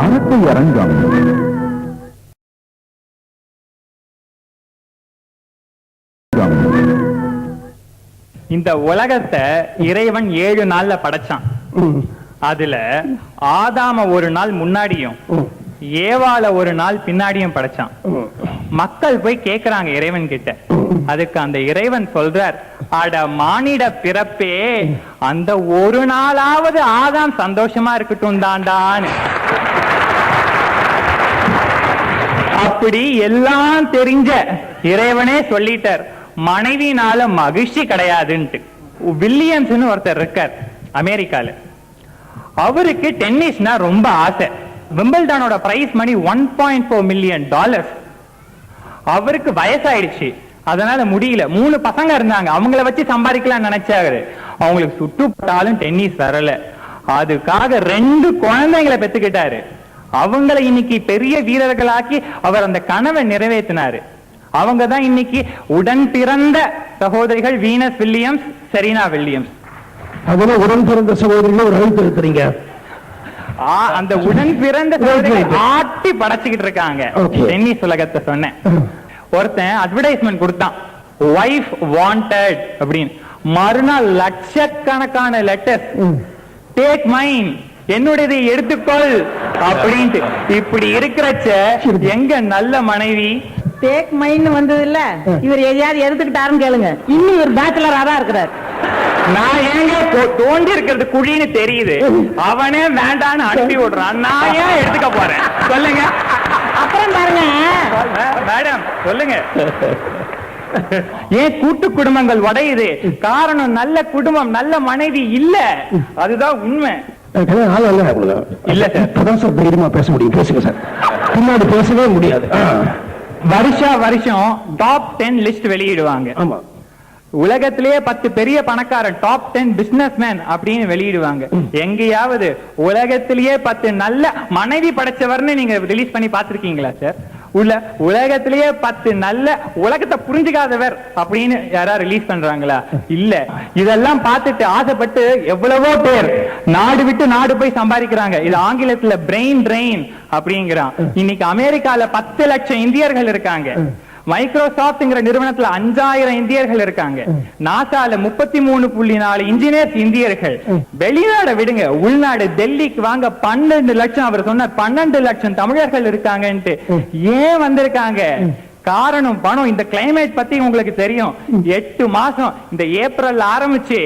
அரட்டை அரங்கம். இந்த உலகத்தை இறைவன் 7 நாள்ல படைச்சான். அதுல ஆதாம ஒரு நாள் முன்னாடியும் ஏவாள ஒரு நாள் பின்னாடியும் படைச்சான். மக்கள் போய் கேக்குறாங்க இறைவன் கிட்ட. அதுக்கு அந்த இறைவன் சொல்றார், அட மானிட பிறப்பே, அந்த ஒரு நாளாவது ஆதாம் சந்தோஷமா இருக்கட்டும் தாண்டான்னு. அப்படி எல்லாம் தெரிஞ்ச இறைவனே சொல்லிட்டார், மனைவினால மகிழ்ச்சி கிடையாதுன்ட்டு. வில்லியம்ஸ் ஒருத்தர் இருக்கார் அமெரிக்கால. அவருக்கு டென்னிஸ்னா ரொம்ப ஆசை. விம்பிள்டனோட பிரைஸ் மணி $1.4 மில்லியன். அவருக்கு வயசாயிடுச்சு, அதனால முடியல. 3 பசங்க இருந்தாங்க, அவங்கள வச்சு சம்பாதிக்கலாம் நினைச்சாரு. அவங்களுக்கு சுட்டுப்பட்டாலும் டென்னிஸ் வரல. அதுக்காக 2 குழந்தைங்களை பெத்துக்கிட்டாரு. அவங்கள இன்னைக்கு பெரிய வீரர்களாக்கி அவர் அந்த கனவை நிறைவேற்றினாரு. அவங்க தான் இன்னைக்கு உடன் பிறந்த சகோதரிகள் வீனஸ் வில்லியம்ஸ், செரீனா வில்லியம்ஸ். அதெல்லாம் உடன் பிறந்த சகோதரிகள் ஒரு அழைத்து இருக்கிறீங்க. அந்த உடன் பிறந்த சகோதரிகள் ஆட்டி படைச்சுக்கிட்டு இருக்காங்க டென்னிஸ் உலகத்தை. சொன்னேன், ஒருத்தன் அட்வர்டைஸ்மெண்ட் கொடுத்தான், வைஃப் வாண்டட் அப்படின்னு. மறுநாள் லட்சக்கணக்கான லெட்டர், டேக் மைன், என்னுடையதை எடுத்துக்கொள் அப்படின்ட்டு. இப்படி இருக்கிறச்ச எங்க நல்ல மனைவி? டேக் மைன் வந்தது இல்ல, இவர் எதையாவது எடுத்துக்கிட்டாருன்னு கேளுங்க. இன்னும் இவர் பேச்சுலரா தான் இருக்கிறார். நான் ஏங்க தோண்டி இருக்கிறது குழின்னு தெரியுது, அவனே வேண்டான்னு அனுப்பி விடுறான், நான் ஏன் எடுத்துக்க போறேன் சொல்லுங்க. அப்புறம் பாருங்க மேடம், சொல்லுங்க. ஏன் கூட்டு குடும்பங்கள் உடையுது? காரணம் நல்ல குடும்பம், நல்ல மனைவி இல்ல. அதுதான் உண்மை. இல்ல சார், தைரியமா பேச முடியும், பேசுங்க சார். பின்னாடி பேசவே முடியாது. வருஷம் டாப் 10 லிஸ்ட் வெளியிடுவாங்க. ஆமா, உலகத்திலேயே 10 பெரிய பணக்காரன், டாப் 10 பிசினஸ் மேன் அப்படின்னு வெளியிடுவாங்க. எங்கேயாவது உலகத்திலேயே 10 நல்ல மனைவி படைச்சவர்னு நீங்க ரிலீஸ் பண்ணி பாத்திருக்கீங்களா சார்? உலகத்திலேயே 10 நல்ல உலகத்தை புரிஞ்சுக்காதவர் அப்படின்னு யாராவது ரிலீஸ் பண்றாங்களா? இல்ல. இதெல்லாம் பார்த்துட்டு ஆசைப்பட்டு எவ்வளவோ பேர் நாடு விட்டு நாடு போய் சம்பாதிக்கிறாங்க. இது ஆங்கிலத்துல பிரெயின் ட்ரெயின் அப்படிங்கிறான். இன்னைக்கு அமெரிக்கால 10 லட்சம் இந்தியர்கள் இருக்காங்க. மைக்ரோசாப்ட்ங்கிற நிறுவனத்துல 5000 இந்தியர்கள் இருக்காங்க. நாசால 33.4 இன்ஜினியர்ஸ் இந்தியர்கள். வெளிநாடு விடுங்க, உள்நாடு டெல்லிக்கு வாங்க 12 லட்சம், அவர் சொன்னார் 12 லட்சம் தமிழர்கள் இருக்காங்கன்ட்டு. ஏன் வந்திருக்காங்க? காரணம் பணம். இந்த கிளைமேட் பத்தி உங்களுக்கு தெரியும். 8 மாசம், இந்த ஏப்ரல் ஆரம்பிச்சு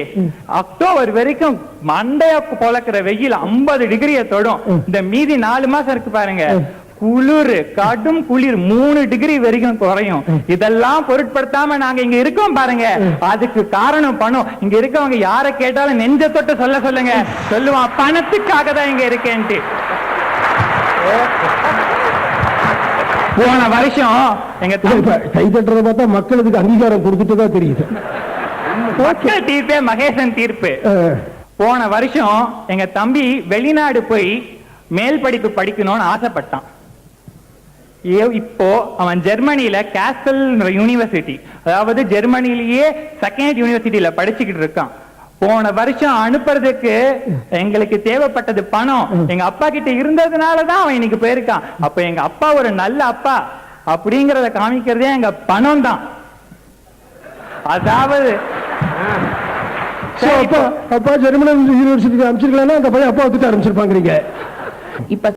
அக்டோபர் வரைக்கும் மண்டைய பொழக்கிற வெயில் 50 டிகிரியை தொடும். இந்த மீதி 4 மாசம் இருக்கு பாருங்க, குளிர், கடும் குளிர் 3 டிகிரி வரைக்கும் குறையும். இதெல்லாம் பொருட்படுத்தாம நாங்க இங்க இருக்கோம் பாருங்க. அதுக்கு காரணம் பணம். இங்க இருக்கவங்க யார கேட்டாலும் நெஞ்ச தொட்டு சொல்லுங்க, சொல்லுவான் பணத்துக்காக தான் இங்க இருக்கேன்ட்டு. போன வருஷம் எங்க கை தட்டுறத பார்த்தா மக்களுக்கு அங்கீகாரம் கொடுத்துட்டு தான் தெரியுது. மக்கள் தீர்ப்பே மகேசன் தீர்ப்பு. போன வருஷம் எங்க தம்பி வெளிநாடு போய் மேல் படிப்பு படிக்கணும்னு ஆசைப்பட்டான். இப்போ அவன் ஜெர்மனியில காஸ்டல் யூனிவர்சிட்டி, அதாவது ஜெர்மனிலேயே 2nd யூனிவர்சிட்டியில படிச்சுக்கிட்டு இருக்கான். போன வருஷம் அனுப்புறதுக்கு எங்களுக்கு தேவைப்பட்டது பணம். எங்க அப்பா கிட்ட இருந்ததுனாலதான் அவன் இன்னைக்கு போயிருக்கான். அப்ப எங்க அப்பா ஒரு நல்ல அப்பா அப்படிங்கறத காமிக்கிறதே எங்க பணம் தான். அதாவது அப்பா ஜெர்மனி யூனிவர்சிட்டிக்கு அனுப்பிச்சிருக்கலாம், அந்த பையன் அப்பா வந்துட்டு ஆரம்பிச்சிருப்பாங்க. இப்ப